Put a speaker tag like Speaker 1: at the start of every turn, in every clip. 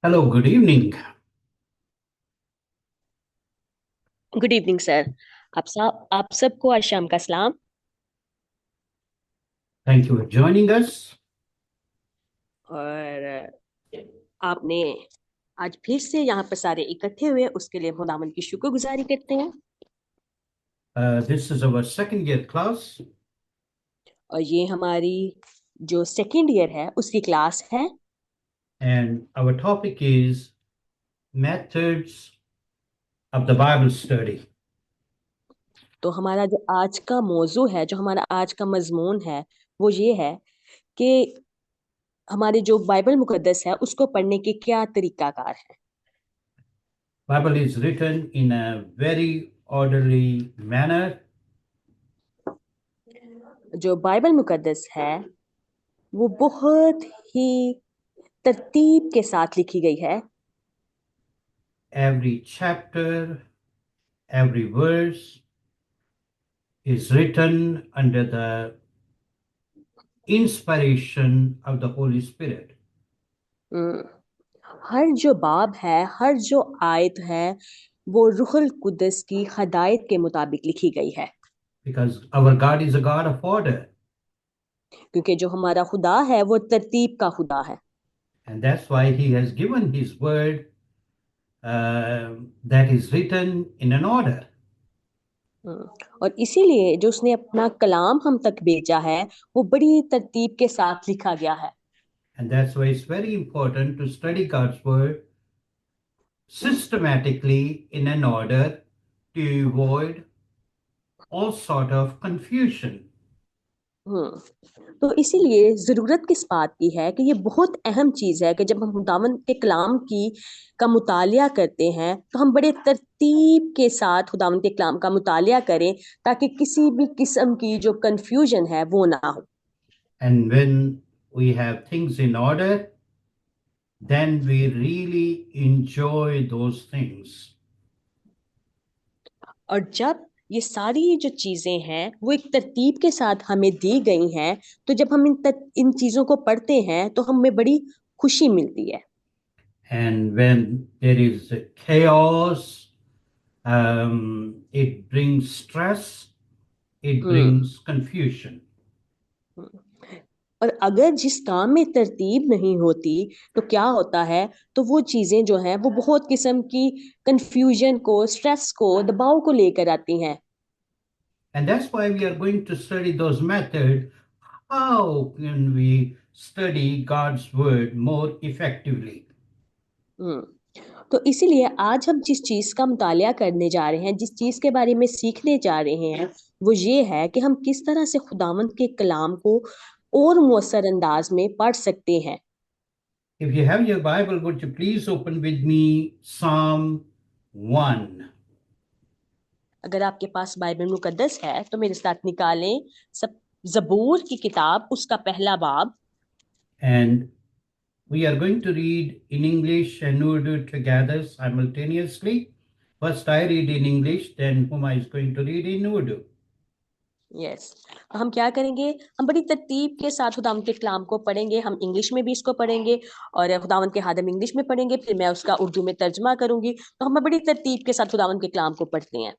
Speaker 1: Hello, good evening.
Speaker 2: Good evening sir. आप सबको आज शाम का सलाम।
Speaker 1: Thank you for joining us.
Speaker 2: और आपने आज फिर से यहाँ पर सारे इकट्ठे हुए उसके लिए खुदावंद की शुक्रगुजारी करते हैं।
Speaker 1: This is our second year class,
Speaker 2: और ये हमारी जो सेकेंड ईयर है उसकी क्लास है।
Speaker 1: and our topic is methods of the Bible study.
Speaker 2: तो हमारा जो आज का मौजू है, जो हमारा आज का मजमून है, वो ये है कि हमारे जो बाइबल मुकद्दस है उसको पढ़ने के क्या तरीकाकार है।
Speaker 1: Bible is written in a very orderly manner.
Speaker 2: जो बाइबल मुकद्दस है वो बहुत ही तरतीब के साथ लिखी गई है।
Speaker 1: Every chapter, every verse is written under the inspiration of the Holy Spirit.
Speaker 2: हम्म, हर जो बाब है, हर जो आयत है, वो रूहुल कुद्दस की हदायत के मुताबिक लिखी गई है।
Speaker 1: Because our God is a God of order,
Speaker 2: क्योंकि जो हमारा खुदा है वो तरतीब का खुदा है।
Speaker 1: and that's why He has given His word that is written in an order.
Speaker 2: हम्म, और इसीलिए जो उसने अपना कलाम हम तक भेजा है वो बड़ी तरतीब के साथ लिखा गया है।
Speaker 1: And that's why it's very important to study God's word systematically in an order to avoid all sort of confusion.
Speaker 2: तो इसीलिए जरूरत किस बात की है कि ये बहुत अहम चीज है कि जब हम खुदावंद के कलाम की का मुतालिया करते हैं तो हम बड़े तरतीब के साथ खुदावंद के कलाम का मुतालिया करें, ताकि किसी भी किस्म की जो कंफ्यूजन है वो ना हो।
Speaker 1: And when we have things in order, then we really enjoy those things.
Speaker 2: और जब ये सारी जो चीजें हैं वो एक तरतीब के साथ हमें दी गई हैं, तो जब हम इन चीजों को पढ़ते हैं तो हमें बड़ी खुशी मिलती है।
Speaker 1: And when there is chaos, it brings stress, it
Speaker 2: hmm
Speaker 1: brings confusion.
Speaker 2: और अगर जिस काम में तरतीब नहीं होती तो क्या होता है, तो वो चीजें जो हैं वो बहुत किस्म की कंफ्यूजन को, स्ट्रेस को, दबाव को लेकर आती हैं।
Speaker 1: And that's why we are going to study those methods. How can we study God's word more effectively?
Speaker 2: हम्म तो इसीलिए आज हम जिस चीज का मुतालिया करने जा रहे हैं, जिस चीज के बारे में सीखने जा रहे हैं, वो ये है कि हम किस तरह से खुदावंद के कलाम को और मौसर अंदाज में पढ़ सकते हैं।
Speaker 1: If you have your Bible, would you please open with me Psalm 1?
Speaker 2: अगर आपके पास बाइबल मुकद्दस है तो मेरे साथ निकालें सब जबूर की किताब, उसका पहला बाब।
Speaker 1: And we are going to read in English and Urdu together simultaneously. First, I read in English, then Huma is going to read in Urdu.
Speaker 2: Yes, हम क्या करेंगे, हम बड़ी तरतीब के साथ खुदावंद के कलाम को पढ़ेंगे। हम इंग्लिश में भी इसको पढ़ेंगे और खुदावंद के हादम इंग्लिश में पढ़ेंगे, फिर मैं उसका उर्दू में तर्जमा करूंगी। तो हम बड़ी तरतीब के साथ खुदावंद के कलाम को पढ़ते हैं।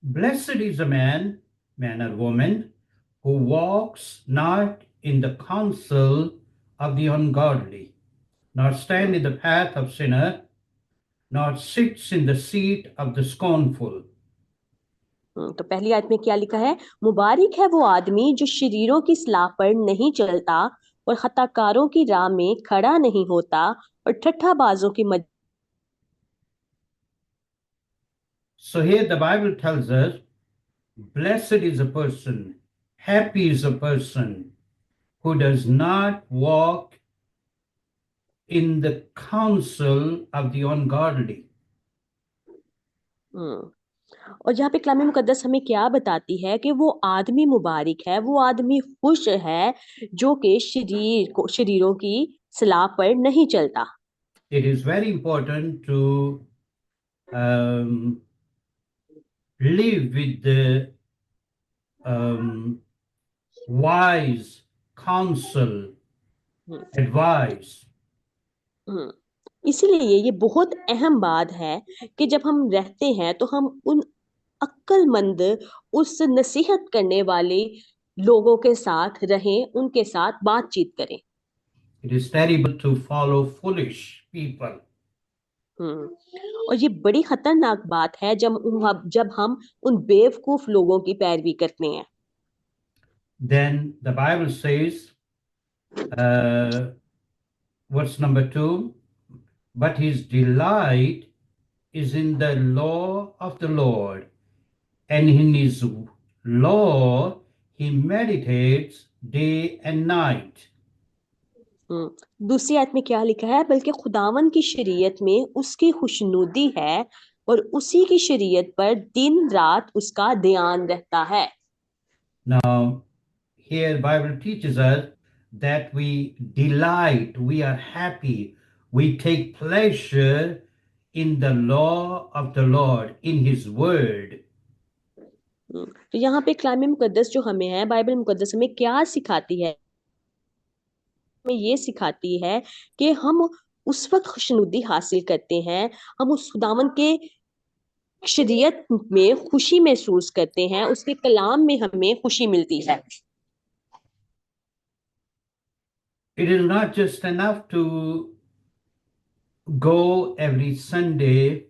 Speaker 1: Blessed is a man or woman, who walks not in the counsel of the ungodly, nor stand in the path of sinner, nor sits in the seat of the scornful.
Speaker 2: तो पहली आयत में क्या लिखा है, मुबारक है वो आदमी जो शरीरों की सलाह पर नहीं चलता और खताकारों की राह में खड़ा नहीं होता और ठट्ठाबाजों की मद।
Speaker 1: So here the Bible tells us, blessed is a person, happy is a person who does not walk in the counsel of the ungodly.
Speaker 2: और यहाँ पे कलाम मुकद्दस हमें क्या बताती है कि वो आदमी मुबारक है, वो आदमी खुश है जो कि शरीरों की सलाह पर नहीं चलता।
Speaker 1: It is very important to um, live with the um, wise counsel,
Speaker 2: hmm,
Speaker 1: advice.
Speaker 2: हम्म इसीलिए ये बहुत अहम बात है कि जब हम रहते हैं तो हम उन अक्लमंद, उस नसीहत करने वाले लोगों के साथ रहें, उनके साथ बातचीत करें।
Speaker 1: It is terrible to follow foolish people.
Speaker 2: और ये बड़ी खतरनाक बात है जब हम उन बेवकूफ लोगों की पैरवी करते हैं।
Speaker 1: Then the Bible says, uh, verse number 2, but his delight is in the law of the Lord, and in his law he meditates day and night.
Speaker 2: दूसरी आयत में क्या लिखा है? बल्कि खुदावन की शरीयत में उसकी खुशनुदी है और उसी की शरीयत पर दिन रात उसका ध्यान रहता है।
Speaker 1: Now, here Bible teaches us that we delight, we are happy, we take pleasure in the law of the Lord, in his word.
Speaker 2: तो यहाँ पे कलाम मुकद्दस जो हमें है, बाइबल मुकद्दस हमें क्या सिखाती है? हमें ये सिखाती है कि हम उस वक्त खुशनुदी हासिल करते हैं, हम उस खुदावन के शरीयत में खुशी महसूस करते हैं, उसके कलाम में हमें खुशी मिलती है।
Speaker 1: It is not just enough to go every Sunday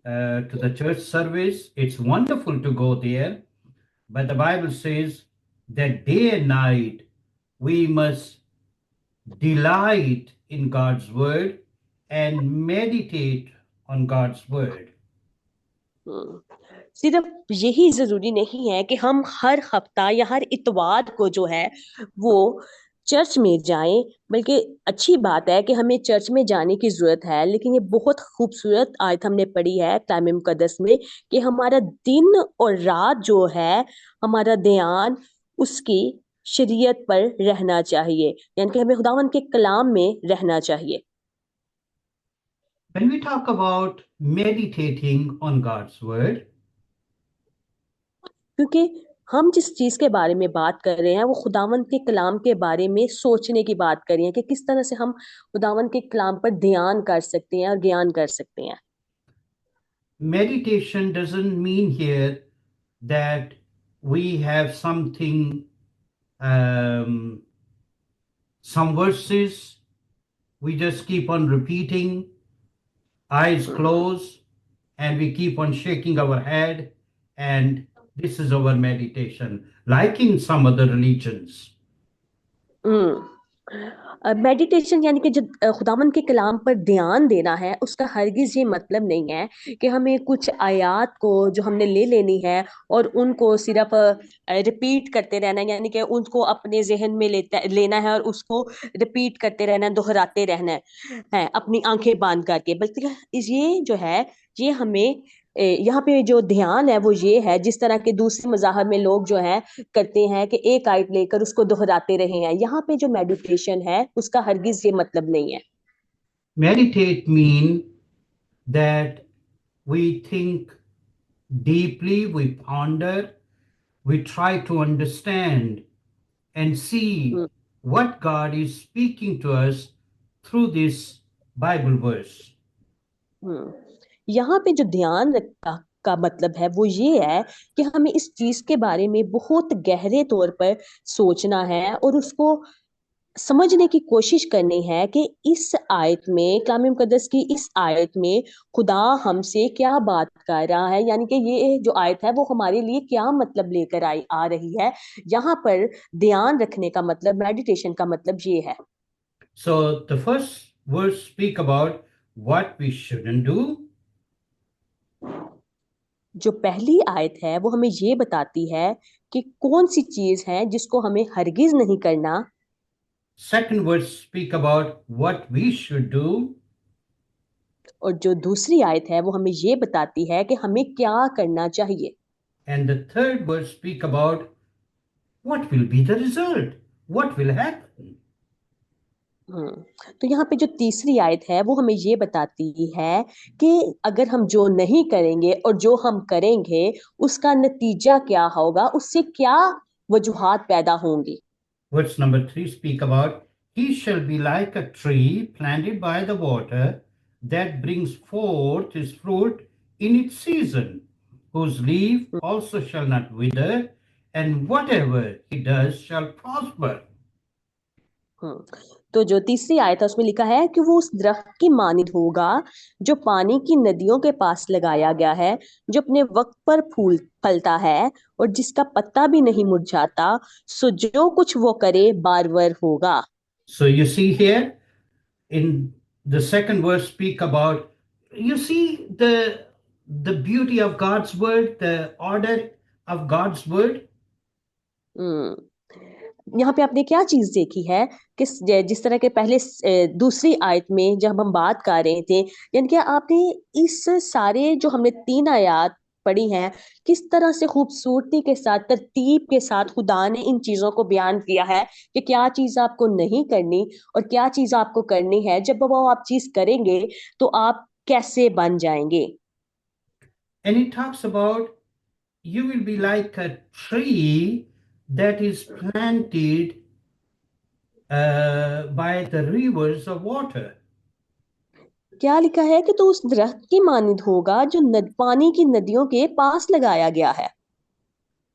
Speaker 1: to the church service. It's wonderful to go there, but the Bible says that day and night we must delight in God's word and meditate on God's word.
Speaker 2: सिर्फ यही जरूरी नहीं है कि हम हर हफ्ता या हर इतवार को जो है वो चर्च में जाएं, बल्कि अच्छी बात है कि हमें चर्च में जाने की जरूरत है, लेकिन ये बहुत खूबसूरत आयत हमने पढ़ी है कलाम मुकद्दस में कि हमारा दिन और रात जो है, हमारा ध्यान उसकी शरीयत पर रहना चाहिए, यानी कि हमें खुदावन के कलाम में रहना चाहिए।
Speaker 1: When we talk about meditating on God's word,
Speaker 2: क्योंकि हम जिस चीज के बारे में बात कर रहे हैं वो खुदावन के कलाम के बारे में सोचने की बात कर रहे हैं कि किस तरह से हम खुदावन के कलाम पर ध्यान कर सकते हैं और ज्ञान कर सकते हैं।
Speaker 1: meditation doesn't mean here that we have something, um, some verses we just keep on repeating, eyes closed, and we keep on shaking our head, and this is our meditation, like in some other religions.
Speaker 2: Meditation यानी कि जब खुदावन के कलाम पर ध्यान देना है, उसका हरगिज ये मतलब नहीं है कि हमें कुछ आयात को जो हमने ले लेनी है और उनको सिर्फ रिपीट करते रहना है, यानी कि उनको अपने जहन में लेना है और उसको रिपीट करते रहना है, दोहराते रहना है अपनी आंखें बांध करके। बल्कि ये जो है, ये हमें यहाँ पे जो ध्यान है वो ये है, जिस तरह के दूसरे मज़ाहब में लोग जो है करते हैं कि एक आयत लेकर उसको दोहराते रहे हैं। यहाँ पे जो मेडिटेशन है उसका हरगिज ये मतलब नहीं है।
Speaker 1: Meditate mean that we think deeply, we ponder, we try to understand and see
Speaker 2: hmm,
Speaker 1: what God is speaking to us through this Bible verse.
Speaker 2: हम्म। यहाँ पे जो ध्यान का मतलब है वो ये है कि हमें इस चीज के बारे में बहुत गहरे तौर पर सोचना है और उसको समझने की कोशिश करनी है कि इस आयत में, कलाम मुकद्दस की इस आयत में खुदा हमसे क्या बात कर रहा है, यानी कि ये जो आयत है वो हमारे लिए क्या मतलब लेकर आ रही है। यहाँ पर ध्यान रखने का मतलब, मेडिटेशन का मतलब ये है।
Speaker 1: So the first verse speak about what we shouldn't do.
Speaker 2: जो पहली आयत है वो हमें ये बताती है कि कौन सी चीज है जिसको हमें हरगिज नहीं करना।
Speaker 1: Second verse speak about what we should do.
Speaker 2: और जो दूसरी आयत है वो हमें ये बताती है कि हमें क्या करना चाहिए।
Speaker 1: And the third verse speak about what will be the result, what will happen.
Speaker 2: तो यहाँ पे जो तीसरी आयत है वो हमें ये बताती है कि अगर हम जो नहीं करेंगे और जो हम करेंगे उसका नतीजा क्या होगा, उससे क्या वजूहात पैदा होंगी।
Speaker 1: Verse number 3 speak about he shall be like a tree planted by the water that brings forth his fruit in its season, whose leaf also shall not wither, and whatever he does shall prosper.
Speaker 2: हम्म तो जो तीसरी आयत है उसमें लिखा है कि वो उस दरख्त की मानिंद होगा जो पानी की नदियों के पास लगाया गया है, जो अपने वक्त पर फूल फलता है और जिसका पत्ता भी नहीं मुरझाता, सो जो कुछ वो करे बारवर होगा।
Speaker 1: So you see here in the second verse speak about, you see the beauty of God's word, the order of God's word.
Speaker 2: यहाँ पे आपने क्या चीज देखी है कि जिस तरह के पहले दूसरी आयत में जब हम बात कर रहे थे, यानी कि आपने इस सारे जो हमने तीन आयत पढ़ी हैं, किस तरह से खूबसूरती के साथ तरतीब के साथ खुदा ने इन चीजों को बयान किया है कि क्या चीज आपको नहीं करनी और क्या चीज आपको करनी है। जब वो आप चीज करेंगे तो आप कैसे बन जाएंगे।
Speaker 1: And he talks about you will be like a tree that is planted by the rivers of water.
Speaker 2: क्या लिखा है कि तो उस दरख्त की मानिंद होगा जो पानी की नदियों के पास लगाया गया है।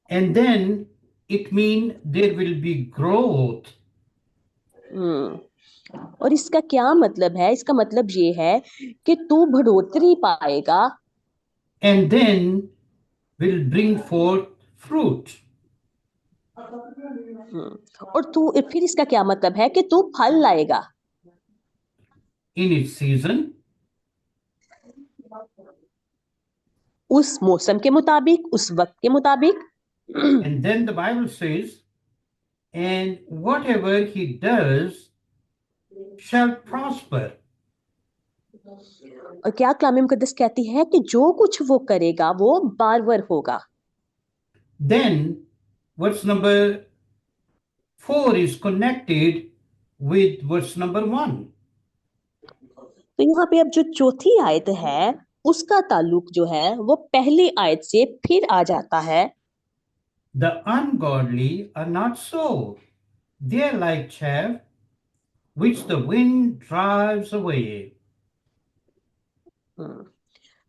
Speaker 1: And then it means there will be growth.
Speaker 2: और इसका क्या मतलब है? इसका मतलब ये है कि तू बढ़ोतरी पाएगा
Speaker 1: And then will bring forth fruit.
Speaker 2: और तू फिर इसका क्या मतलब है कि तू फल लाएगा
Speaker 1: In its season.
Speaker 2: उस मौसम के मुताबिक, उस वक्त के मुताबिक।
Speaker 1: And then the Bible says, and whatever he does shall prosper.
Speaker 2: और क्या कलाम मुकद्दस कहती है कि जो कुछ वो करेगा वो बारवर होगा।
Speaker 1: Then verse number 4 is connected with verse number 1.
Speaker 2: तो यहाँ पे अब जो चौथी आयत है उसका ताल्लुक जो है वो पहली आयत से फिर आ जाता है।
Speaker 1: The ungodly are not so. They are like chaff which the wind drives away.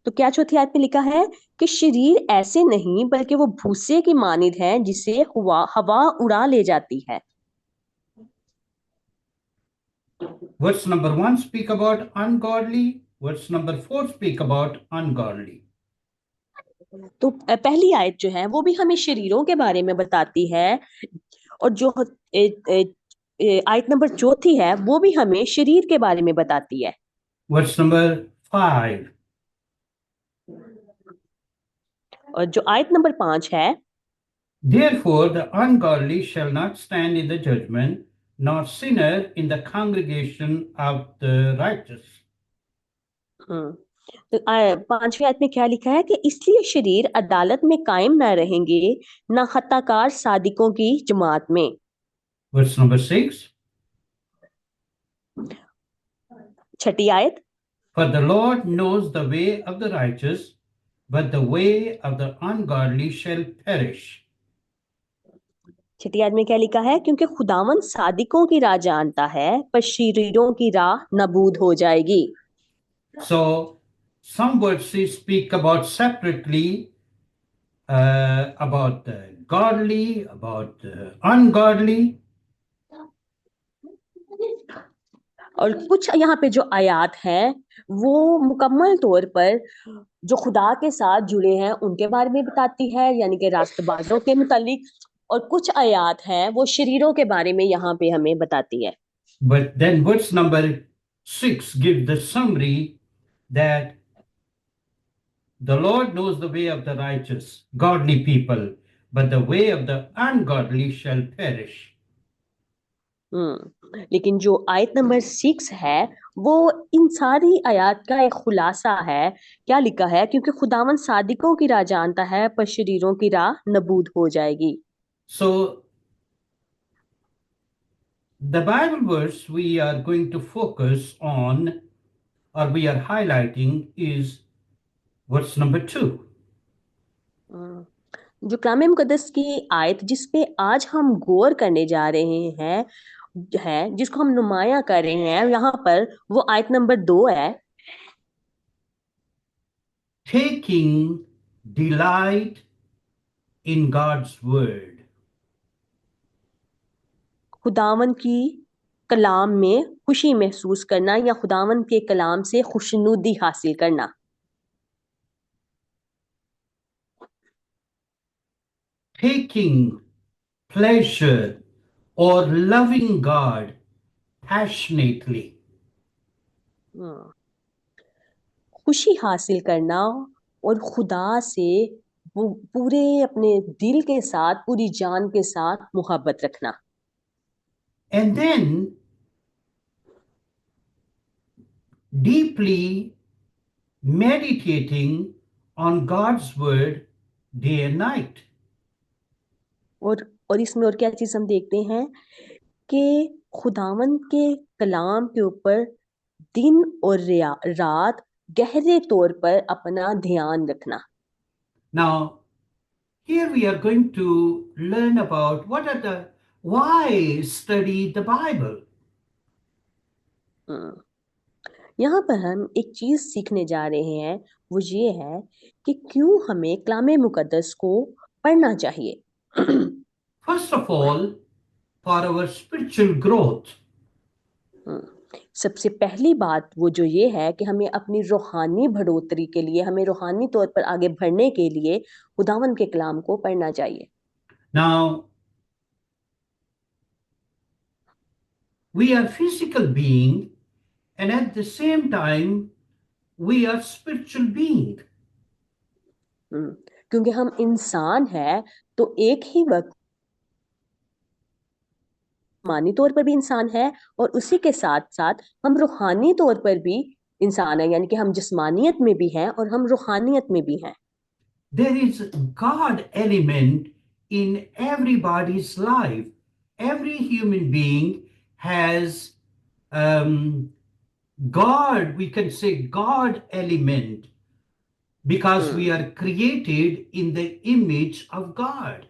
Speaker 2: तो क्या चौथी आयत में लिखा है कि शरीर ऐसे नहीं बल्कि वो भूसे की मानिंद है जिसे हवा उड़ा ले जाती है।
Speaker 1: Verse number 1 speak about ungodly. Verse number 4 speak about ungodly.
Speaker 2: तो पहली आयत जो है वो भी हमें शरीरों के बारे में बताती है और जो आयत नंबर चौथी है वो भी हमें शरीर के बारे में बताती है।
Speaker 1: Verse number 5.
Speaker 2: और जो आयत नंबर 5 है,
Speaker 1: Therefore the ungodly shall not stand in the judgment, nor sinner in the congregation of the righteous.
Speaker 2: तो पांचवी आयत में क्या लिखा है कि इसलिए शरीर अदालत में कायम न रहेंगे, न खताकार सादिकों की जमात में।
Speaker 1: Verse number 6.
Speaker 2: छठी आयत,
Speaker 1: For the Lord knows the way of the righteous, but the way of the ungodly shall perish.
Speaker 2: छठी आयत में क्या लिखा है? क्योंकि खुदावन सादिकों की राह जानता है पर शरीरों की राह नबूद हो जाएगी।
Speaker 1: So some verses speak about separately about the godly, about the ungodly.
Speaker 2: और कुछ यहाँ पे जो आयात हैं वो मुकम्मल तौर पर जो खुदा के साथ जुड़े हैं उनके बारे में बताती है, यानी कि रास्तबाजों के मुतालिक, और कुछ आयात हैं वो शरीरों के बारे में यहाँ पे हमें बताती है।
Speaker 1: But then verse number 6 gives the summary that the Lord knows the way of the righteous, godly people, but the way of the ungodly shall perish.
Speaker 2: लेकिन जो आयत नंबर 6 है वो इन सारी आयत का एक खुलासा है। क्या लिखा है? क्योंकि खुदावन सादिकों की राह जानता है पर शरीरों की राह नबूद हो जाएगी।
Speaker 1: So the Bible verse we are going to focus on, or we are highlighting, is verse number 2.
Speaker 2: जो कलाम मुकद्दस की आयत जिस पे आज हम गौर करने जा रहे हैं है जिसको हम नुमाया कर रहे हैं यहाँ पर, वो आयत नंबर 2 है।
Speaker 1: Taking delight in God's word.
Speaker 2: खुदावन की कलाम में खुशी महसूस करना या खुदावन के कलाम से खुशनुदी हासिल करना।
Speaker 1: Taking pleasure or loving God passionately.
Speaker 2: हम्म, खुशी हासिल करना और खुदा से वो पूरे अपने दिल के साथ, पूरी जान के साथ मोहब्बत रखना।
Speaker 1: And then deeply meditating on God's word day and night.
Speaker 2: और इसमें और क्या चीज हम देखते हैं कि खुदावन के कलाम के ऊपर दिन और रात गहरे तौर पर अपना ध्यान रखना।
Speaker 1: Now, here we are going to learn about why study the Bible.
Speaker 2: हम्म, यहाँ पर हम एक चीज सीखने जा रहे हैं, वो ये है कि क्यों हमें कलामे मुकद्दस को पढ़ना चाहिए।
Speaker 1: First of all, for our spiritual growth.
Speaker 2: सबसे पहली बात वो जो ये है कि हमें अपनी रूहानी बढ़ोतरी के लिए, हमें रूहानी तौर पर आगे बढ़ने के लिए खुदावन के कलाम को पढ़ना चाहिए।
Speaker 1: Now, we are physical being, and at the same time, we are spiritual being.
Speaker 2: क्योंकि हम इंसान हैं, तो एक ही वक्त जिस्मानी तौर पर भी इंसान है और उसी के साथ साथ हम रूहानी तौर पर भी इंसान है, यानी कि हम जिस्मानियत में भी हैं और हम रूहानियत में भी हैं।
Speaker 1: There is God element in everybody's life. Every human being has God, we can say God element because we
Speaker 2: hmm
Speaker 1: are created in the image of God.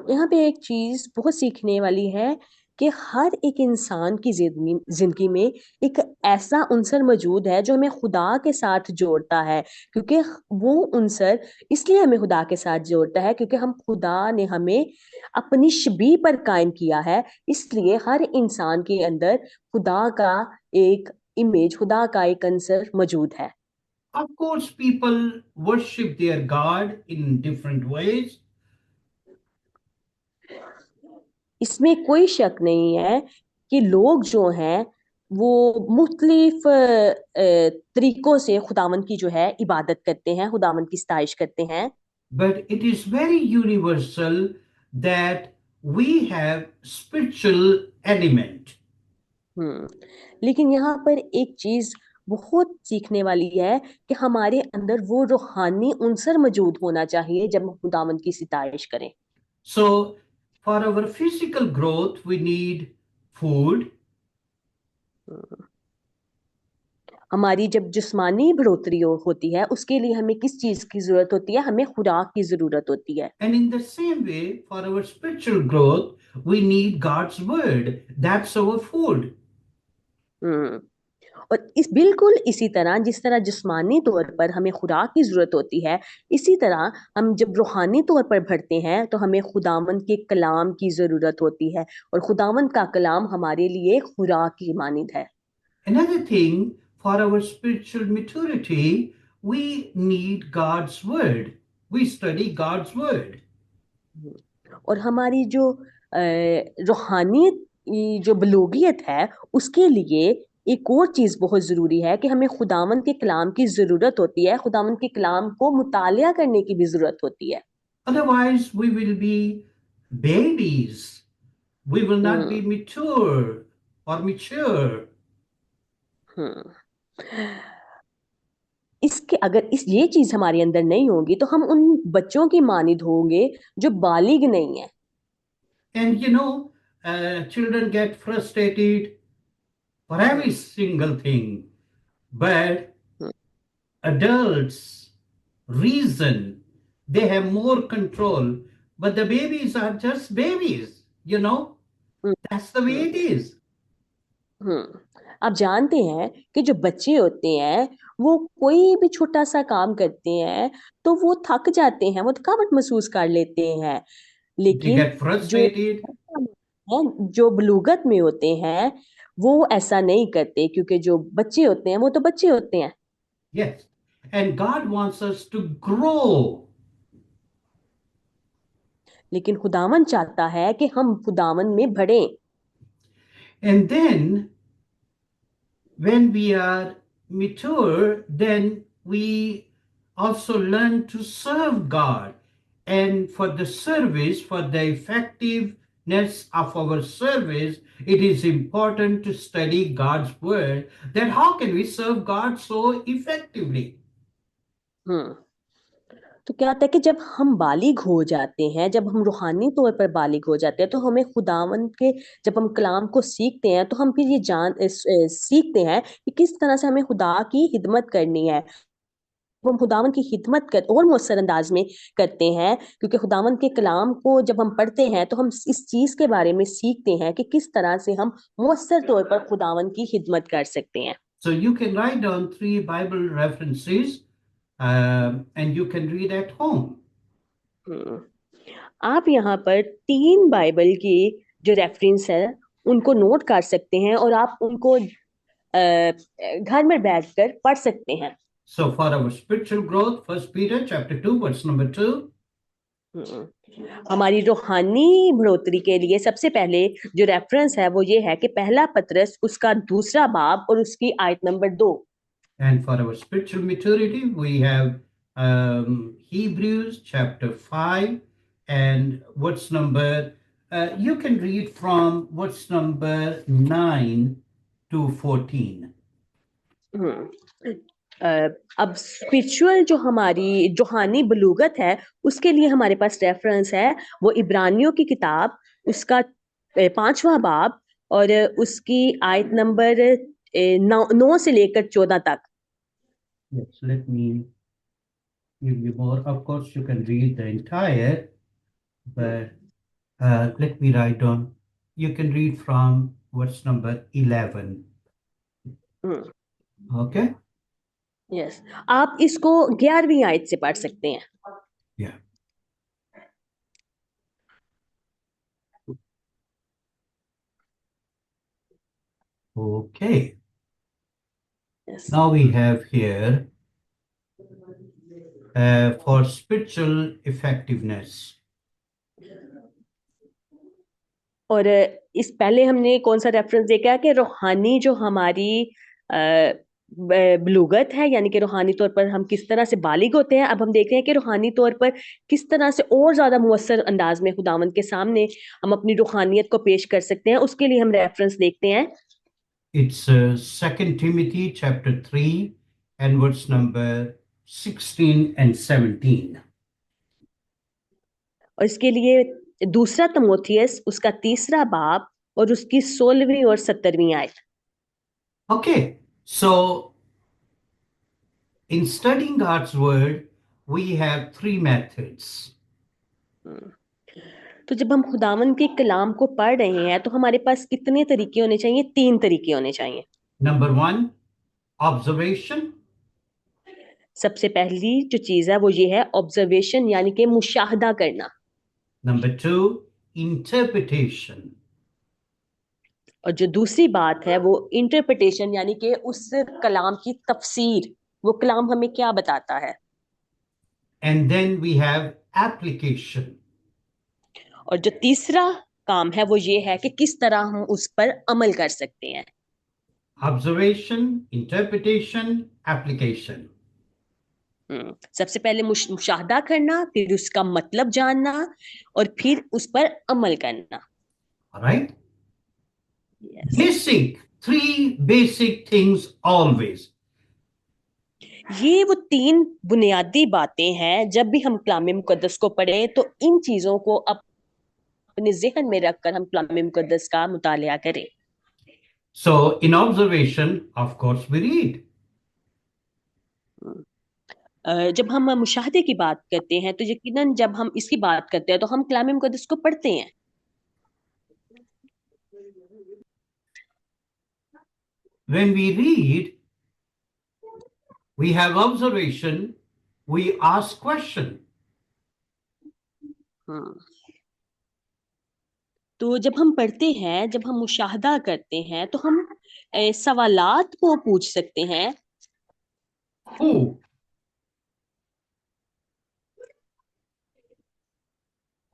Speaker 2: यहाँ पे एक चीज बहुत सीखने वाली है कि हर एक इंसान की जिंदगी में एक ऐसा उनसर मौजूद है जो हमें खुदा के साथ जोड़ता है, क्योंकि वो उनसर इसलिए हमें खुदा के साथ जोड़ता है क्योंकि हम खुदा ने हमें अपनी शबीह पर कायम किया है। इसलिए हर इंसान के अंदर खुदा का एक इमेज, खुदा का एक अंसर मौजूद है।
Speaker 1: Of course, people worship their God in different ways.
Speaker 2: इसमें कोई शक नहीं है कि लोग जो हैं वो मुख्तलिफ तरीकों से खुदावन की जो है इबादत करते हैं, खुदावन की सताइश करते हैं।
Speaker 1: But it is very universal that we have spiritual element.
Speaker 2: हम्म लेकिन यहाँ पर एक चीज बहुत सीखने वाली है कि हमारे अंदर वो रूहानी उनसर मौजूद होना चाहिए जब हम खुदावन की सताइश करें।
Speaker 1: So, for our physical growth, we need food,
Speaker 2: हम्म, हमारी जब जिस्मानी बढ़ोतरी होती है उसके लिए हमें किस चीज की जरूरत होती है? हमें खुराक की जरूरत होती है।
Speaker 1: and in the same way, for our spiritual growth, we need God's word. That's our food.
Speaker 2: हम्म और इस बिल्कुल इसी तरह जिस तरह जिस्मानी तौर पर हमें खुराक की जरूरत होती है, इसी तरह हम जब रूहानी तौर पर बढ़ते हैं तो हमें खुदावंद के कलाम की जरूरत होती है और खुदावंद का कलाम हमारे लिए खुराक की मानिंद है।
Speaker 1: Another thing, for our spiritual maturity, we need God's word. We study God's word.
Speaker 2: और हमारी जो रूहानी जो बलूगियत है उसके लिए एक और चीज बहुत जरूरी है कि हमें खुदावंद के कलाम की जरूरत होती है, खुदावंद के कलाम को मुतालिया करने की भी जरूरत होती है।
Speaker 1: Otherwise, we will be babies. We will not be
Speaker 2: hmm
Speaker 1: mature or mature.
Speaker 2: हम्म इसके अगर इस ये चीज हमारे अंदर नहीं होगी तो हम उन बच्चों की मानिद होंगे जो बालिग नहीं है।
Speaker 1: And children get frustrated for every
Speaker 2: hmm,
Speaker 1: single thing. But
Speaker 2: hmm,
Speaker 1: adults reason, they have more control. But the babies are just babies. That's the way
Speaker 2: hmm
Speaker 1: it is.
Speaker 2: आप जानते हैं कि जो बच्चे होते हैं वो कोई भी छोटा सा काम करते हैं तो वो थक जाते हैं, वो थकावट महसूस कर लेते हैं।
Speaker 1: They
Speaker 2: लेकिन
Speaker 1: get
Speaker 2: जो
Speaker 1: frustrated.
Speaker 2: जो बलूगत में होते हैं वो ऐसा नहीं करते, क्योंकि जो बच्चे होते हैं वो तो बच्चे होते हैं।
Speaker 1: Yes. And God wants us to grow.
Speaker 2: लेकिन खुदावन चाहता है कि हम खुदावन में बढ़ें।
Speaker 1: And then when we are mature, then we also learn to serve God. And for the service, for the effectiveness of our service, it is important to study God's word. That how can we serve God so effectively?
Speaker 2: हम्म तो क्या होता है कि जब हम बालिग हो जाते हैं, जब हम रूहानी तौर पर बालिग हो जाते हैं, तो हमें खुदावन के, जब हम कलाम को सीखते हैं तो हम फिर ये सीखते हैं कि किस तरह से हमें खुदा की खिदमत करनी है। हम खुदावन की खिदमत कर और मौसर अंदाज में करते हैं, क्योंकि खुदावन के कलाम को जब हम पढ़ते हैं तो हम इस चीज के बारे में सीखते हैं कि किस तरह से हम मौसर तौर पर खुदावन की खिदमत कर सकते हैं।
Speaker 1: So you can write down 3 Bible references and you can read at home.
Speaker 2: हम्म, आप यहाँ पर 3 बाइबल की जो रेफरेंस है उनको नोट कर सकते हैं और आप उनको घर में बैठकर पढ़ सकते हैं।
Speaker 1: So for our spiritual growth, First Peter chapter 2, verse number 2.
Speaker 2: हम्म, हमारी रूहानी बढ़ोतरी के लिए सबसे पहले जो रेफरेंस है वो ये है कि पहला पतरस उसका दूसरा बाब और उसकी आयत number 2।
Speaker 1: And for our spiritual maturity, we have Hebrews chapter 5 and what's number, you can read from what's number 9 to 14.
Speaker 2: हम्म अब स्पिरिचुअल जो हमारी रूहानी बलूगत है उसके लिए हमारे पास रेफरेंस है वो इब्रानियों की किताब उसका 5वां बाब और उसकी आयत नंबर 9 से लेकर 14 तक।
Speaker 1: Yes, let me give you more. Of course, you can read the entire, but let me write down. You can read from what's number 11. Okay?
Speaker 2: Yes, आप इसको 11वीं आयत से पढ़ सकते हैं।
Speaker 1: Yeah. Okay.
Speaker 2: Yes,
Speaker 1: Now we have here for spiritual effectiveness.
Speaker 2: और इस पहले हमने कौन सा रेफरेंस देखा कि रूहानी जो हमारी बलूगत है, यानी कि रूहानी तौर पर हम किस तरह से बालिग होते हैं। अब हम देख रहे हैं कि रूहानी तौर पर किस तरह से और ज्यादा मुअस्सर अंदाज में खुदावंद के सामने हम अपनी रूहानियत को पेश कर सकते हैं। उसके लिए हम रेफरेंस देखते हैं।
Speaker 1: It's 2 Timothy chapter 3 and verse number 16 and 17.
Speaker 2: और इसके लिए दूसरा तमोथियस उसका तीसरा बाब और उसकी 16वीं और 17वीं आयत।
Speaker 1: Okay, so in studying God's word, we have 3 methods.
Speaker 2: तो जब हम खुदावन के कलाम को पढ़ रहे हैं तो हमारे पास कितने तरीके होने चाहिए? 3 तरीके होने चाहिए।
Speaker 1: Number 1, observation.
Speaker 2: सबसे पहली जो चीज है वो ये है ऑब्जर्वेशन, यानी कि मुशाहदा करना।
Speaker 1: Number 2, interpretation.
Speaker 2: और जो दूसरी बात है वो इंटरप्रिटेशन, यानी कि उस कलाम की तफसीर, वो कलाम हमें क्या बताता है।
Speaker 1: And then we have application.
Speaker 2: और जो तीसरा काम है वो ये है कि किस तरह हम उस पर अमल कर सकते हैं।
Speaker 1: Observation, interpretation, application.
Speaker 2: सबसे पहले मुशाहदा करना, फिर उसका मतलब जानना और फिर उस पर अमल करना।
Speaker 1: All right?
Speaker 2: Yes,
Speaker 1: Basic, 3 basic things always.
Speaker 2: ये वो 3 बुनियादी बातें हैं। जब भी हम कलाम मुकद्दस को पढ़े तो इन चीजों को अपने जहन में रखकर हम कलाम मुकद्दस का मुतालिया करें।
Speaker 1: So, in observation, of course, we read.
Speaker 2: जब हम मुशाहदे की बात करते हैं तो यकीनन जब हम इसकी बात करते हैं तो हम कलाम मुकद्दस को पढ़ते हैं।
Speaker 1: When we read, we have observation, we ask question.
Speaker 2: हम्म तो जब हम पढ़ते हैं, जब हम मुशाहदा करते हैं, तो हम सवालात को पूछ सकते हैं।
Speaker 1: Who?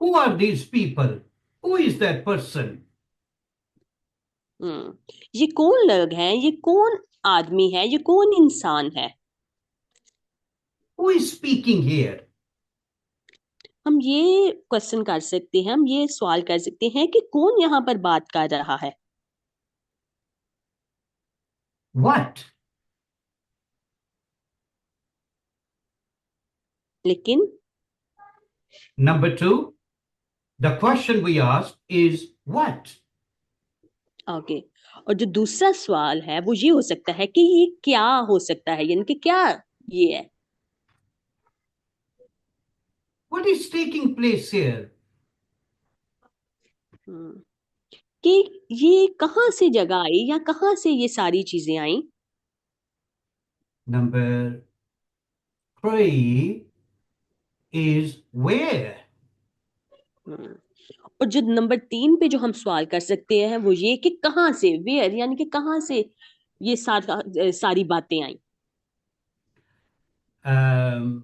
Speaker 1: Who are these people? Who is that person?
Speaker 2: ये कौन लोग हैं, ये कौन आदमी है, ये कौन इंसान है।
Speaker 1: Who is speaking here?
Speaker 2: हम ये क्वेश्चन कर सकते हैं, हम ये सवाल कर सकते हैं कि कौन यहाँ पर बात कर रहा है।
Speaker 1: What?
Speaker 2: लेकिन
Speaker 1: Number two, the question we ask is what?
Speaker 2: Okay, और जो दूसरा सवाल है वो ये हो सकता है कि ये क्या हो सकता है, यानी कि क्या ये है।
Speaker 1: What is taking place here?
Speaker 2: हम्म, कि ये कहाँ से जगह आई या कहाँ से ये सारी चीजें आई।
Speaker 1: Number three is where?
Speaker 2: हम्म, और जो नंबर 3 पे जो हम सवाल कर सकते हैं वो ये कि कहाँ से, वेयर, यानी कि कहाँ से ये सारी बातें आई।
Speaker 1: Um,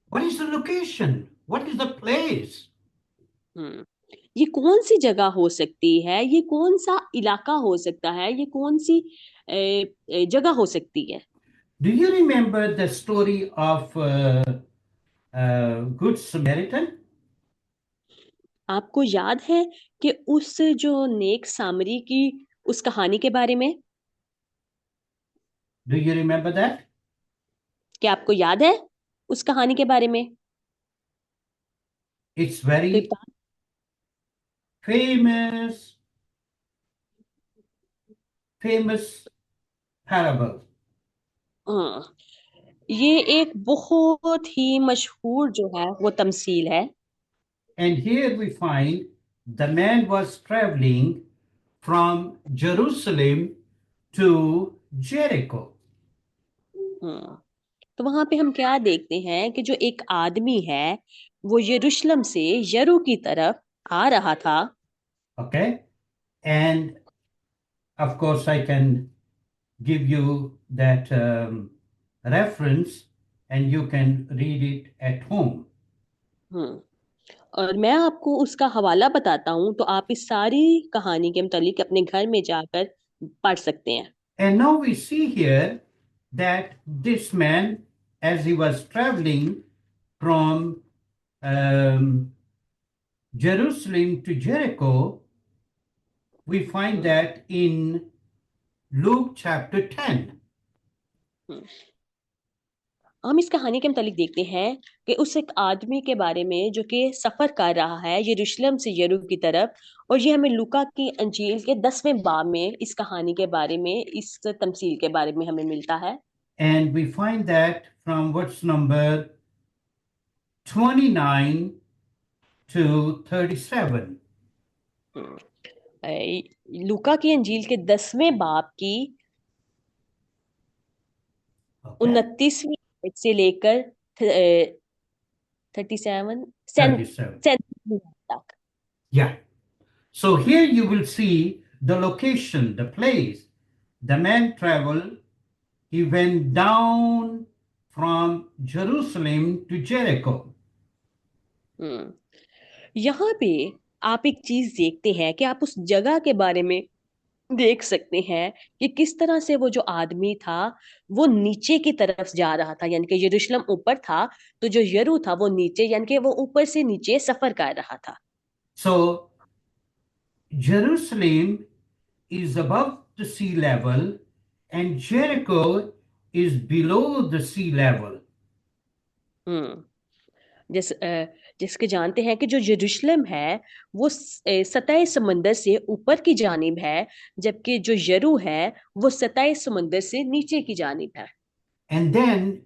Speaker 1: what is the location? What is the place?
Speaker 2: हम्म ये कौन सी जगह हो सकती है, ये कौन सा इलाका हो सकता है, ये कौन सी जगह हो सकती है।
Speaker 1: Do you remember the story of Good Samaritan?
Speaker 2: आपको याद है कि उस जो नेक सामरी की उस कहानी के बारे में,
Speaker 1: Do you remember that?
Speaker 2: क्या आपको याद है उस कहानी के बारे में।
Speaker 1: It's
Speaker 2: तो
Speaker 1: very famous, famous parable.
Speaker 2: हाँ, ये एक बहुत ही मशहूर जो है वो तमसील है।
Speaker 1: And here we find the man was traveling from Jerusalem to Jericho.
Speaker 2: हाँ, तो वहां पे हम क्या देखते हैं कि जो एक आदमी है वो यरूशलेम से यरू की तरफ आ रहा था।
Speaker 1: Okay? And of course, I can give you that reference and you can read it at home.
Speaker 2: हम्म और मैं आपको उसका हवाला बताता हूँ, तो आप इस सारी कहानी के मुतालिक अपने घर में जाकर पढ़ सकते हैं।
Speaker 1: And now we see here that this man, as he was traveling from Jerusalem to Jericho, we find
Speaker 2: hmm,
Speaker 1: that in Luke chapter 10.
Speaker 2: हम्म। हम इस कहानी के मुतालिक देखते हैं कि उस एक आदमी के बारे में जो कि सफर कर रहा है यरूशलेम से यरू की तरफ, और ये हमें लूका की अंजील के 10वें बाब में इस कहानी के बारे में, इस तमसील के बारे में हमें मिलता है।
Speaker 1: And we find that from verse number 29 to 37.
Speaker 2: हम्म, लूका की अंजील के 10वें बाब की
Speaker 1: Okay?
Speaker 2: 29वीं से लेकर 37
Speaker 1: 37.
Speaker 2: तक।
Speaker 1: Yeah. So here you will see the location, the place. The man traveled, he went down from Jerusalem to Jericho.
Speaker 2: हम्म यहाँ पे आप एक चीज देखते हैं कि आप उस जगह के बारे में देख सकते हैं कि किस तरह से वो जो आदमी था वो नीचे की तरफ जा रहा था, यानी कि यरूशलेम ऊपर था, तो जो यरू था वो नीचे, यानी कि वो ऊपर से नीचे सफर कर रहा था।
Speaker 1: So Jerusalem is above the sea level and Jericho is below the sea level.
Speaker 2: हम्म जिसके जानते हैं कि जो यरूशलेम है वो सतह समंदर से ऊपर की जानिब है, जबकि जो यरू है वो सतह समंदर से नीचे की जानिब है।
Speaker 1: And then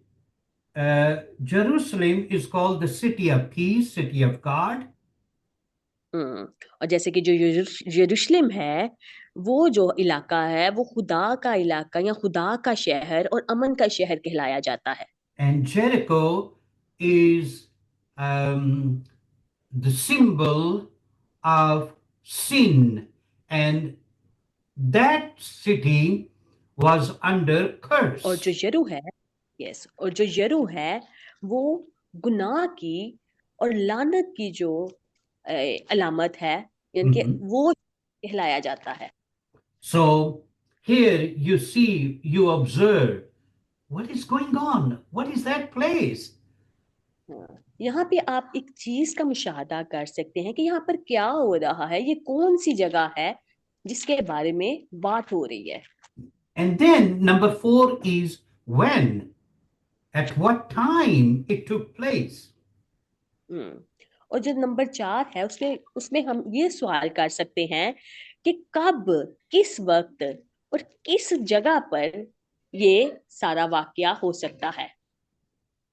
Speaker 1: Jerusalem is called the city of peace, city of God.
Speaker 2: और जैसे कि जो यरूशलेम है, वो जो इलाका है वो खुदा का इलाका या खुदा का शहर और अमन का शहर कहलाया जाता है।
Speaker 1: And Jericho is the symbol of sin, and that city was under
Speaker 2: और जो
Speaker 1: curse.
Speaker 2: यरू है, यस, और जो यरू है वो गुनाह की और लानत की जो अलामत है, यानी कि
Speaker 1: Mhm.
Speaker 2: वो कहलाया जाता है।
Speaker 1: So here you see, you observe what is going on. What is that place?
Speaker 2: हाँ, यहाँ पे आप एक चीज का मुशाहदा कर सकते हैं कि यहाँ पर क्या हो रहा है, ये कौन सी जगह है जिसके बारे में बात हो रही है।
Speaker 1: And then number 4 is when, at what time it took place.
Speaker 2: हम्म और जो नंबर 4 है उसमें उसमें हम ये सवाल कर सकते हैं कि कब, किस वक्त और किस जगह पर ये सारा वाकया हो सकता है।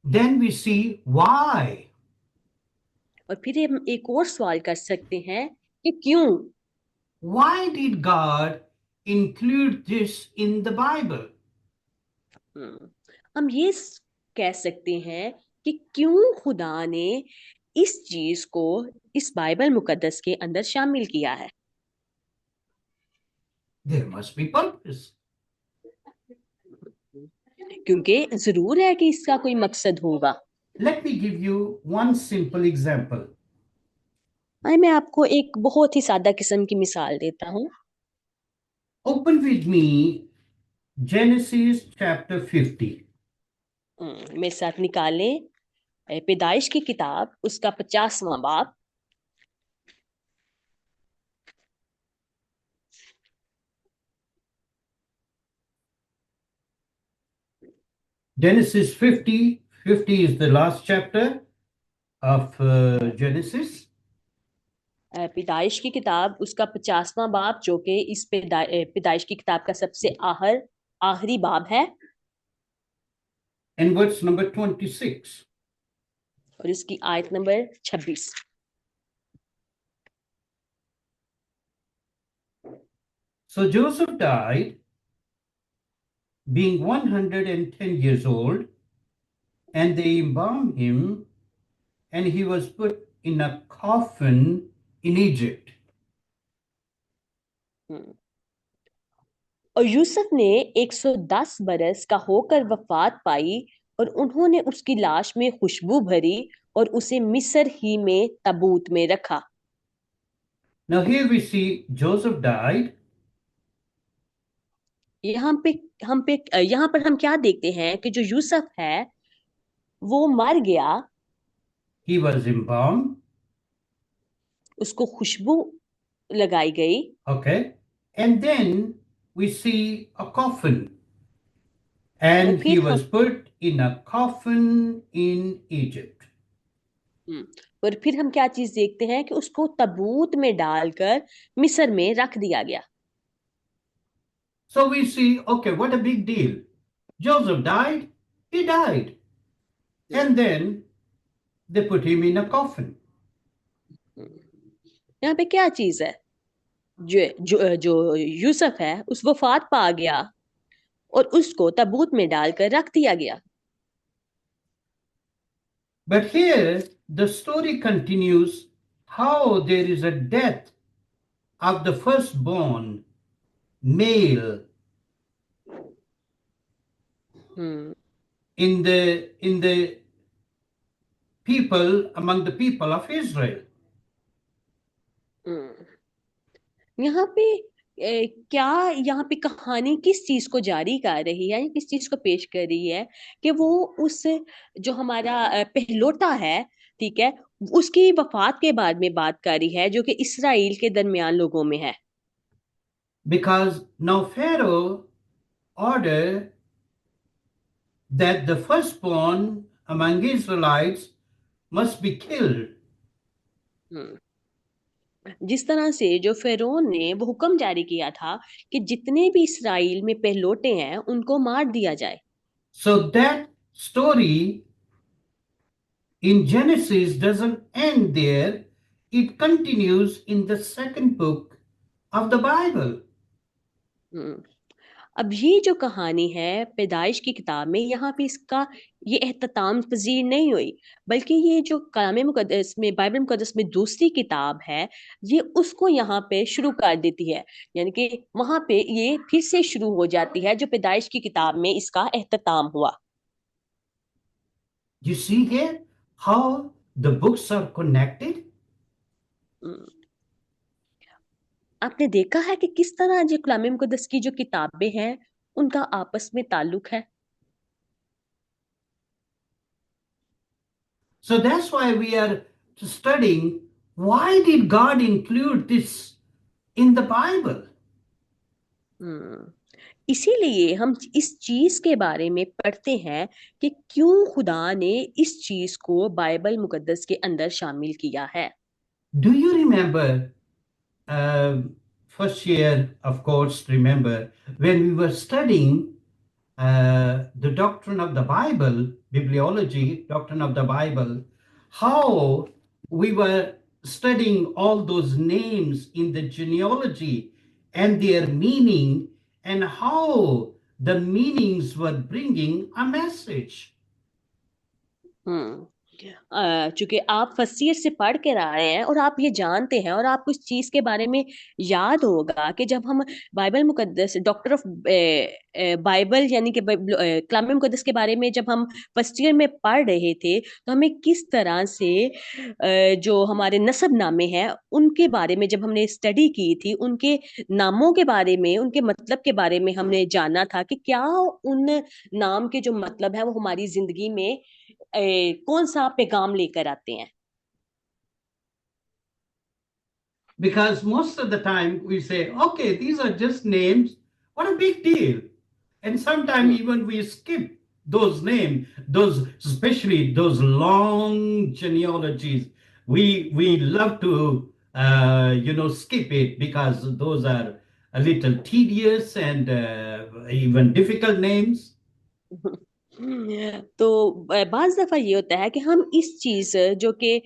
Speaker 1: Then we see why.
Speaker 2: और फिर हम एक और सवाल कर सकते हैं कि क्यों।
Speaker 1: Why did God include this in the Bible?
Speaker 2: हम्म, हम ये कह सकते हैं कि क्यों खुदा ने इस चीज को इस बाइबल मुकद्दस के अंदर शामिल किया है।
Speaker 1: There must be purpose.
Speaker 2: क्योंकि जरूर है कि इसका कोई मकसद होगा।
Speaker 1: Let me give you one simple example.
Speaker 2: मैं आपको एक बहुत ही सादा किस्म की मिसाल देता हूँ।
Speaker 1: Open with me Genesis chapter 50.
Speaker 2: मेरे साथ निकालें पैदाइश की किताब उसका 50वां बाब।
Speaker 1: Genesis 50. 50 is the last chapter of Genesis.
Speaker 2: पैदाइश की किताब उसका 50वां बाब जो कि इस पैदाइश की किताब का सबसे आखिरी बाब है।
Speaker 1: And verse number 26.
Speaker 2: और इसकी आयत number 26।
Speaker 1: So Joseph died, being 110 years old, and they embalmed him, and he was put in a coffin in Egypt.
Speaker 2: और यूसुफ ने 110 बरस का होकर वफात पाई और उन्होंने उसकी लाश में खुशबू भरी और उसे मिस्र ही में ताबूत में रखा।
Speaker 1: Now here we see Joseph died.
Speaker 2: यहाँ पर हम क्या देखते हैं कि जो यूसुफ है वो मर गया,
Speaker 1: He was embalmed.
Speaker 2: उसको खुशबू लगाई गई।
Speaker 1: Okay. And then we see a coffin.
Speaker 2: और
Speaker 1: And he
Speaker 2: फिर हम
Speaker 1: was put in a coffin in Egypt.
Speaker 2: और फिर हम क्या चीज देखते हैं कि उसको ताबूत में डालकर मिस्र में रख दिया गया।
Speaker 1: So we see, okay, what a big deal. Joseph died, he died. And then they put him in a coffin.
Speaker 2: यहाँ पे क्या चीज है, जो यूसुफ है उस वफात पा गया और उसको ताबूत में डालकर रख दिया गया।
Speaker 1: But here the story continues how there is a death of the firstborn male
Speaker 2: hmm
Speaker 1: in the people among the people of Israel.
Speaker 2: यहाँ पे क्या यहाँ पे कहानी किस चीज को जारी कर रही है या किस चीज को पेश कर रही है कि वो उस जो हमारा पहलोटा है, ठीक है, उसकी वफात के बाद में बात कर रही है जो कि इसराइल के दरमियान लोगों में है।
Speaker 1: Because now Pharaoh ordered that the firstborn among Israelites must be killed.
Speaker 2: हम्म, जिस तरह से जो फिरौन ने वो हुक्म जारी किया था कि जितने भी इसराइल में पहलोटे हैं उनको मार दिया जाए।
Speaker 1: So that story in Genesis doesn't end there. it continues in the second book of the Bible.
Speaker 2: हम्म अब ये जो कहानी है पैदाइश की किताब में, यहाँ पे इसका ये एहतमाम पजीर नहीं हुई, बल्कि ये जो कलाम मुकद्दस में, बाइबल मुकद्दस में दूसरी किताब है, ये उसको यहाँ पे शुरू कर देती है। यानी कि वहां पे ये फिर से शुरू हो जाती है जो पैदाइश की किताब में इसका एहतमाम हुआ।
Speaker 1: You see here how the books are connected?
Speaker 2: हम्म, आपने देखा है कि किस तरह जो कलाम मुकद्दस की जो किताबें हैं उनका आपस में ताल्लुक है।
Speaker 1: So that's why we are studying why did God include this in the Bible?
Speaker 2: हम्म इसीलिए हम इस चीज के बारे में पढ़ते हैं कि क्यों खुदा ने इस चीज को बाइबल मुकद्दस के अंदर शामिल किया है।
Speaker 1: Do you remember first year, of course, remember when we were studying the doctrine of the Bible, bibliology, doctrine of the Bible, how we were studying all those names in the genealogy and their meaning, and how the meanings were bringing a message.
Speaker 2: हम्म चूंकि आप first year से पढ़ के रहे हैं और आप ये जानते हैं और आपको इस चीज के बारे में याद होगा कि जब हम बाइबल मुकद्दस, डॉक्टर ऑफ बाइबल यानी कि कलाम मुकद्दस के बारे में जब हम फर्स्ट ईयर में पढ़ रहे थे, तो हमें किस तरह से जो हमारे नस्ब नामे हैं उनके बारे में जब हमने स्टडी की थी, उनके नामों के बारे में, उनके मतलब के बारे में हमने जाना था कि क्या उन नाम के जो मतलब है वो हमारी जिंदगी में कौन सा पैगाम लेकर आते हैं।
Speaker 1: Because most of the time we say, okay, these are just names, what a big deal. And sometimes
Speaker 2: hmm
Speaker 1: even we skip those names, those, especially those long genealogies. We love to skip it because those are a little tedious and even difficult names.
Speaker 2: तो बाज दफा ये होता है कि हम इस चीज जो कि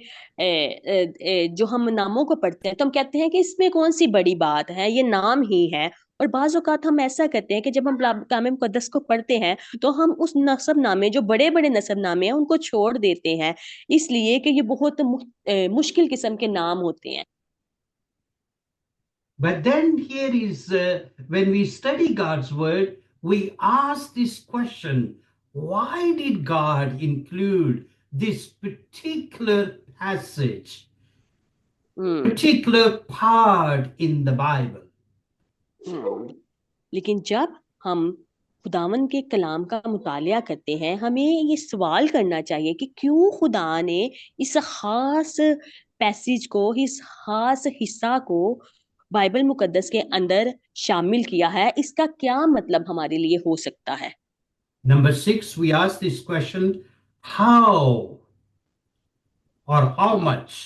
Speaker 2: जो हम नामों को पढ़ते हैं तो हम कहते हैं कि इसमें कौन सी बड़ी बात है, ये नाम ही है। और बाज औकात हम ऐसा करते हैं कि जब हम कलाम मुकद्दस को पढ़ते हैं तो हम उस नसब नामे, जो बड़े बड़े नसब नामे हैं, उनको छोड़ देते हैं, इसलिए कि ये बहुत मुश्किल किस्म के नाम होते हैं।
Speaker 1: But then here is when we study God's word, we ask this question, why did God include this particular passage,
Speaker 2: hmm
Speaker 1: particular part in the Bible?
Speaker 2: हम्म लेकिन जब हम खुदावन के कलाम का मुतालिया करते हैं, हमें ये सवाल करना चाहिए कि क्यों खुदा ने इस खास पैसेज को, इस खास हिस्सा को बाइबल मुकद्दस के अंदर शामिल किया है, इसका क्या मतलब हमारे लिए हो सकता है।
Speaker 1: Number 6, we ask this question, how or how
Speaker 2: hmm
Speaker 1: much?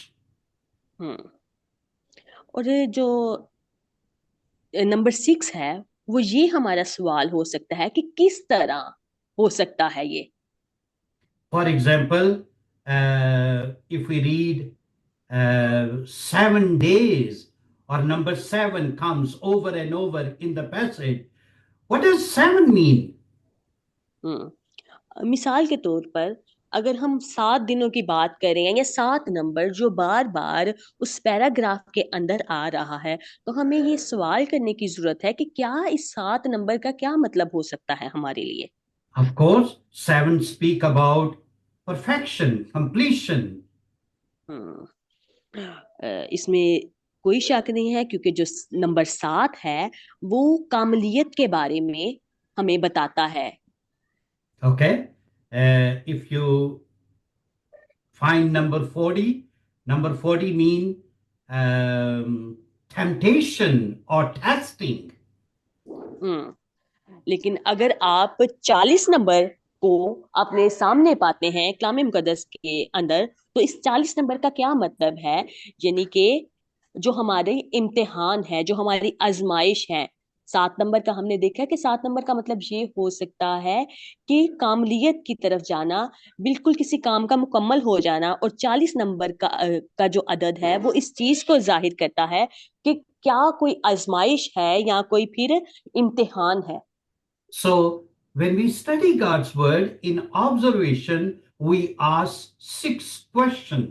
Speaker 2: हम्म और ये जो नंबर 6 है, वो ये हमारा सवाल हो सकता है कि किस तरह हो सकता है ये।
Speaker 1: For example, if we read 7 days, or number 7 comes over and over in the passage, what does 7 mean?
Speaker 2: मिसाल के तौर पर अगर हम 7 दिनों की बात करें या 7 नंबर जो बार बार उस पैराग्राफ के अंदर आ रहा है, तो हमें ये सवाल करने की जरूरत है कि क्या इस 7 नंबर का क्या मतलब हो सकता है हमारे लिए।
Speaker 1: Of course, 7 speak about perfection, completion.
Speaker 2: हम्म इसमें कोई शक नहीं है, क्योंकि जो नंबर 7 है वो कामलियत के बारे में हमें बताता है।
Speaker 1: Okay? If you find number 40 mean temptation or testing.
Speaker 2: हम्म लेकिन अगर आप 40 नंबर को अपने सामने पाते हैं कलाम मुकद्दस के अंदर, तो इस 40 नंबर का क्या मतलब है, यानी कि जो हमारे इम्तिहान है, जो हमारी आजमाइश है, 7 नंबर का हमने देखा कि 7 नंबर का मतलब ये हो सकता है कि कामलियत की तरफ जाना, बिल्कुल किसी काम का मुकम्मल हो जाना। और 40 नंबर का जो अदद है वो इस चीज को जाहिर करता है कि क्या कोई आजमाइश है या कोई फिर इम्तिहान है।
Speaker 1: So, when we study God's word in observation, we ask 6 questions.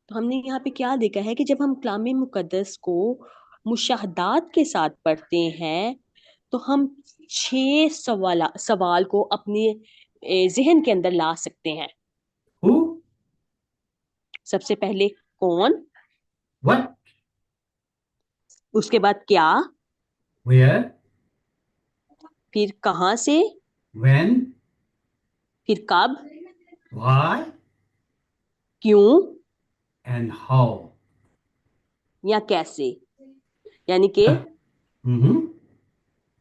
Speaker 2: तो हमने यहाँ पे क्या देखा है कि जब हम कलाम मुकद्दस को मुशाहदात के साथ पढ़ते हैं तो हम 6 सवाल को अपने जहन के अंदर ला सकते हैं।
Speaker 1: Who?
Speaker 2: सबसे पहले कौन,
Speaker 1: What?
Speaker 2: उसके बाद क्या,
Speaker 1: Where?
Speaker 2: फिर कहाँ से,
Speaker 1: When?
Speaker 2: फिर कब,
Speaker 1: Why?
Speaker 2: क्यों
Speaker 1: And how?
Speaker 2: या कैसे। यानी कि
Speaker 1: Mhm.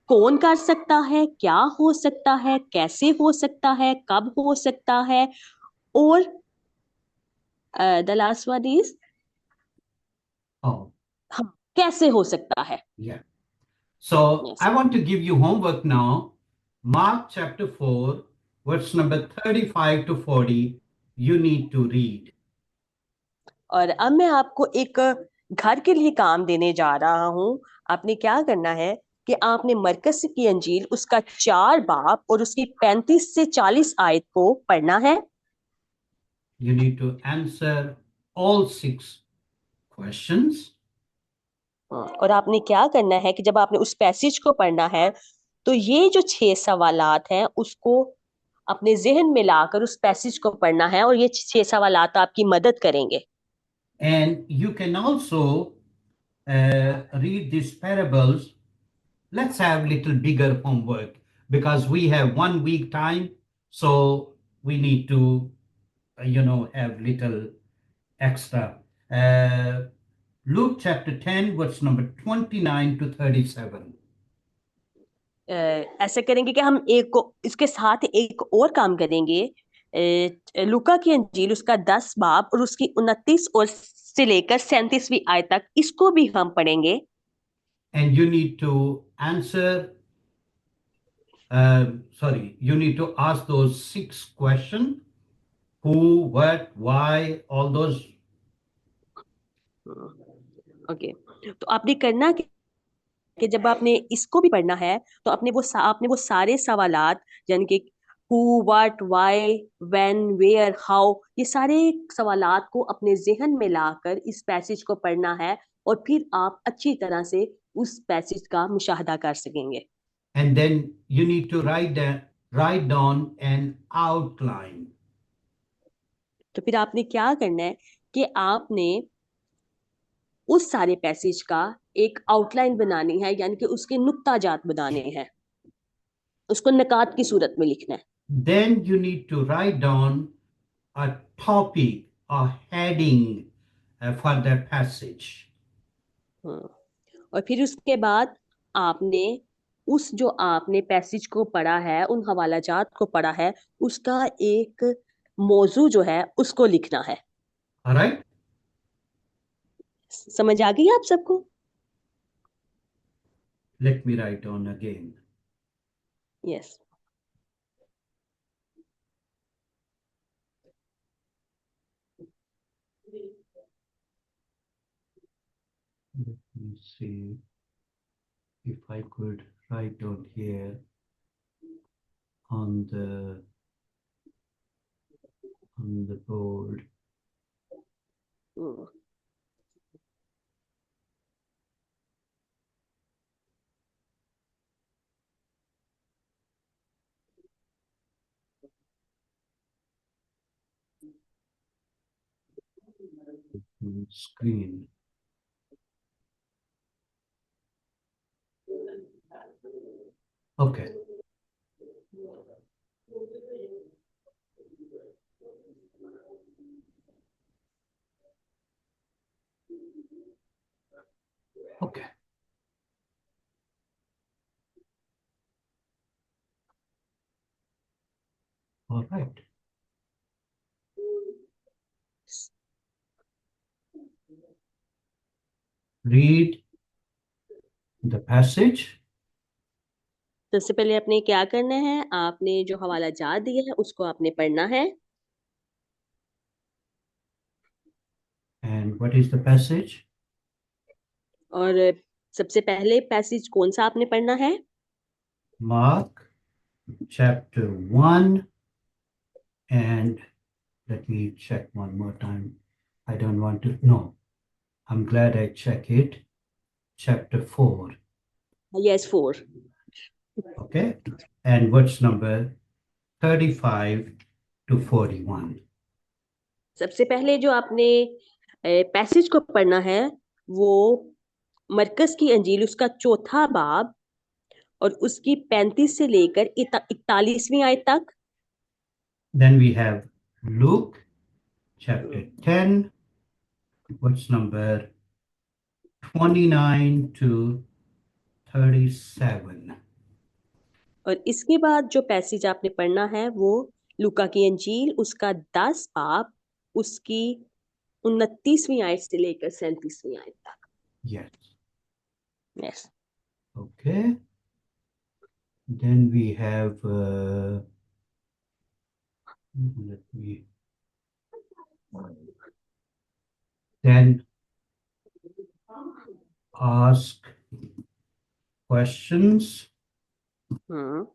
Speaker 2: कौन कर सकता है, क्या हो सकता है, कैसे हो सकता है, कब हो सकता है, और the last one is
Speaker 1: Oh,
Speaker 2: कैसे हो सकता है।
Speaker 1: yeah. So
Speaker 2: yes.
Speaker 1: I want to give you homework now. Mark chapter 4, verse number 35 to 40, you need to read.
Speaker 2: और अब मैं आपको एक घर के लिए काम देने जा रहा हूँ। आपने क्या करना है कि आपने मरकस की अंजील उसका 4 बाब और उसकी 35 से 40 आयत को पढ़ना है।
Speaker 1: You need to answer all 6 questions.
Speaker 2: और आपने क्या करना है कि जब आपने उस पैसेज को पढ़ना है तो ये जो 6 सवालात हैं उसको अपने जहन में लाकर उस पैसेज को पढ़ना है, और ये 6 सवालात आपकी मदद करेंगे।
Speaker 1: And you can also read these parables. Let's have little bigger homework because we have 1 week time. So we need to, have little extra. Luke chapter 10, verse number 29 to 37.
Speaker 2: ऐसे करेंगे कि हम एक को इसके साथ एक और काम करेंगे। लूका की अंजील उसका 10 बाब और उसकी 29 और से लेकर 37वीं आयत तक इसको भी हम पढ़ेंगे।
Speaker 1: And you need to answer, you need to ask those 6 questions: who, what, why, all those.
Speaker 2: Okay. तो आपने करना कि जब आपने इसको भी पढ़ना है तो आपने वो सारे सवालात, यानी कि who, what, why, when, where, how, ये सारे सवालात को अपने जहन में लाकर इस पैसेज को पढ़ना है, और फिर आप अच्छी तरह से उस पैसेज का मुशाहदा कर सकेंगे।
Speaker 1: And then you need to write down an outline.
Speaker 2: तो फिर आपने क्या करना है कि आपने उस सारे पैसेज का एक आउटलाइन बनानी है, यानी कि उसके नुक्ताजात बनाने हैं, उसको नकात की सूरत में लिखना है।
Speaker 1: Then you need to write down a topic, a heading for that passage.
Speaker 2: हम्म। और फिर उसके बाद आपने उस जो आपने पैसेज को पढ़ा है, उन हवालाजात को पढ़ा है, उसका एक मौजू जो है उसको लिखना है।
Speaker 1: All right?
Speaker 2: समझ आ गई आप सबको?
Speaker 1: Let me write down again.
Speaker 2: Yes.
Speaker 1: Let me see if I could write down here on the board. Screen. Okay. Okay. All right. Read the passage,
Speaker 2: सबसे पहले आपने क्या करना है, आपने जो हवाला जात दिया है उसको आपने पढ़ना है।
Speaker 1: and what is the passage?
Speaker 2: और सबसे पहले पैसेज कौन सा आपने पढ़ना है?
Speaker 1: Mark chapter 1, and let me check one more time. I don't want to, no, I'm glad I check it. Chapter 4,
Speaker 2: yes 4।
Speaker 1: okay? And what's number 35 to 41.
Speaker 2: सबसे पहले जो आपने पैसेज को पढ़ना है वो मरकस की अंजील उसका चौथा बाब और उसकी 35 से लेकर 41वीं आयत तक।
Speaker 1: Then we have Luke chapter 10, what's number 29 to 37.
Speaker 2: और इसके बाद जो पैसेज आपने पढ़ना है वो लूका की अंजील उसका 10 बाब उसकी 29वीं आयत से लेकर 37वीं आयत तक।
Speaker 1: Yes.
Speaker 2: Yes.
Speaker 1: Okay. Then we have, let me, then ask questions.
Speaker 2: हम्म।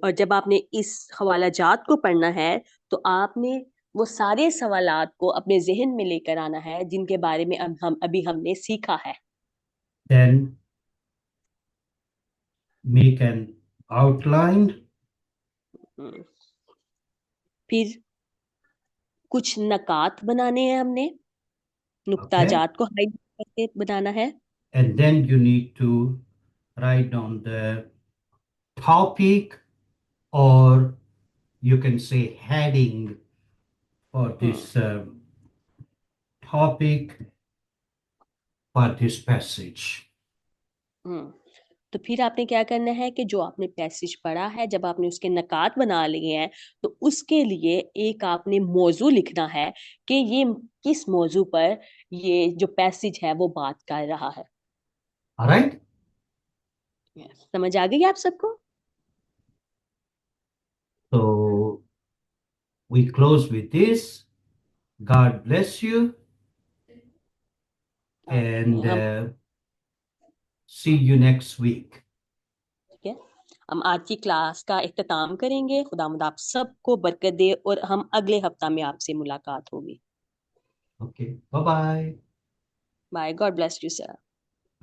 Speaker 2: और जब आपने इस हवाला जात को पढ़ना है तो आपने वो सारे सवालात को अपने जहन में लेकर आना है जिनके बारे में अब हम अभी हमने सीखा है।
Speaker 1: Then make an outline.
Speaker 2: हम्म। फिर कुछ नकात बनाने हैं हमने, नुक्ता
Speaker 1: Okay.
Speaker 2: जात को हाईलाइट करके बनाना है।
Speaker 1: And then you need to write down the topic, or you can say heading for
Speaker 2: hmm.
Speaker 1: this topic, for this passage.
Speaker 2: हम्म। तो फिर आपने क्या करना है कि जो आपने पैसेज पढ़ा है जब आपने उसके नकात बना लिए हैं तो उसके लिए एक आपने मौजू लिखना है कि ये किस मौजू पर ये जो पैसेज है वो बात कर रहा है।
Speaker 1: All right.
Speaker 2: समझ आ गई आप सबको?
Speaker 1: So we close with this. God bless you, and
Speaker 2: हम
Speaker 1: see you next week.
Speaker 2: ठीक है, हम आज की क्लास का इख्तिताम करेंगे। खुदावंद आप सबको बरकत दे और हम अगले हफ्ता में आपसे मुलाकात होगी।
Speaker 1: Okay. Bye bye.
Speaker 2: Bye, god bless you sir.